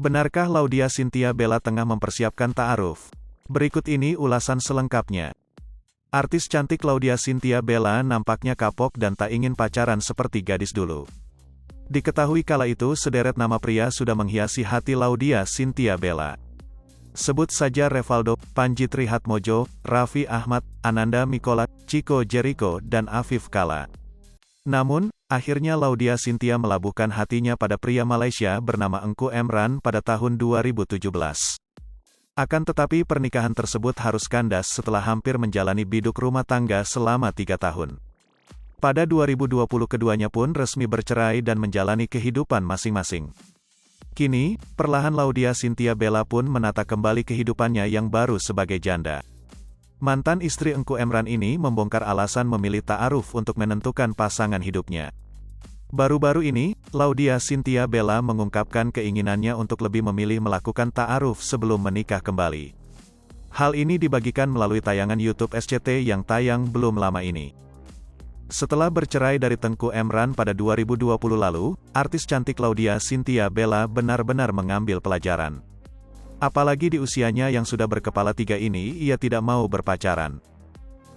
Benarkah Laudya Chintya Bella tengah mempersiapkan ta'aruf? Berikut ini ulasan selengkapnya. Artis cantik Laudya Chintya Bella nampaknya kapok dan tak ingin pacaran seperti gadis dulu. Diketahui kala itu sederet nama pria sudah menghiasi hati Laudya Chintya Bella. Sebut saja Revaldo, Panji Trihatmojo, Raffi Ahmad, Ananda Mikola, Chico Jericho, dan Afif Kala. Namun, akhirnya Laudya Chintya melabuhkan hatinya pada pria Malaysia bernama Engku Emran pada tahun 2017. Akan tetapi pernikahan tersebut harus kandas setelah hampir menjalani biduk rumah tangga selama 3 tahun. Pada 2020 keduanya pun resmi bercerai dan menjalani kehidupan masing-masing. Kini, perlahan Laudya Chintya Bella pun menata kembali kehidupannya yang baru sebagai janda. Mantan istri Engku Emran ini membongkar alasan memilih ta'aruf untuk menentukan pasangan hidupnya. Baru-baru ini, Laudya Chintya Bella mengungkapkan keinginannya untuk lebih memilih melakukan ta'aruf sebelum menikah kembali. Hal ini dibagikan melalui tayangan YouTube SCT yang tayang belum lama ini. Setelah bercerai dari Tengku Emran pada 2020 lalu, artis cantik Laudya Chintya Bella benar-benar mengambil pelajaran. Apalagi di usianya yang sudah berkepala 3 ini, ia tidak mau berpacaran.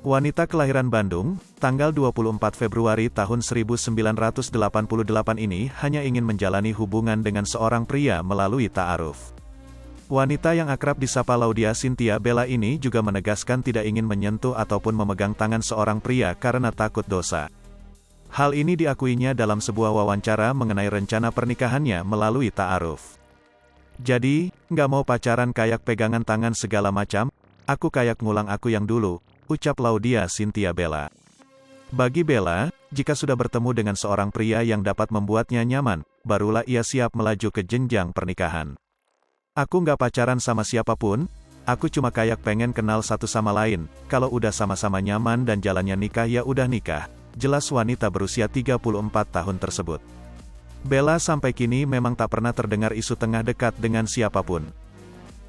Wanita kelahiran Bandung, tanggal 24 Februari tahun 1988 ini hanya ingin menjalani hubungan dengan seorang pria melalui ta'aruf. Wanita yang akrab disapa Laudya Chintya Bella ini juga menegaskan tidak ingin menyentuh ataupun memegang tangan seorang pria karena takut dosa. Hal ini diakuinya dalam sebuah wawancara mengenai rencana pernikahannya melalui ta'aruf. Jadi, nggak mau pacaran kayak pegangan tangan segala macam, aku kayak ngulang aku yang dulu, ucap Laudya Chintya Bella. Bagi Bella, jika sudah bertemu dengan seorang pria yang dapat membuatnya nyaman, barulah ia siap melaju ke jenjang pernikahan. Aku nggak pacaran sama siapapun, aku cuma kayak pengen kenal satu sama lain, kalau udah sama-sama nyaman dan jalannya nikah ya udah nikah, jelas wanita berusia 34 tahun tersebut. Bella sampai kini memang tak pernah terdengar isu tengah dekat dengan siapapun.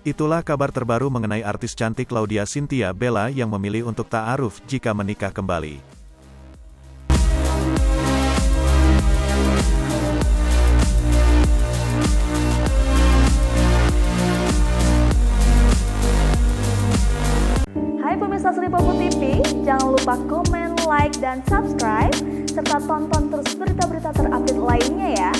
Itulah kabar terbaru mengenai artis cantik Laudya Chintya Bella yang memilih untuk ta'aruf jika menikah kembali. Hai pemirsa Sri Popo TV, jangan lupa komen, like, dan subscribe, serta tonton terus berita-berita terupdate lainnya ya.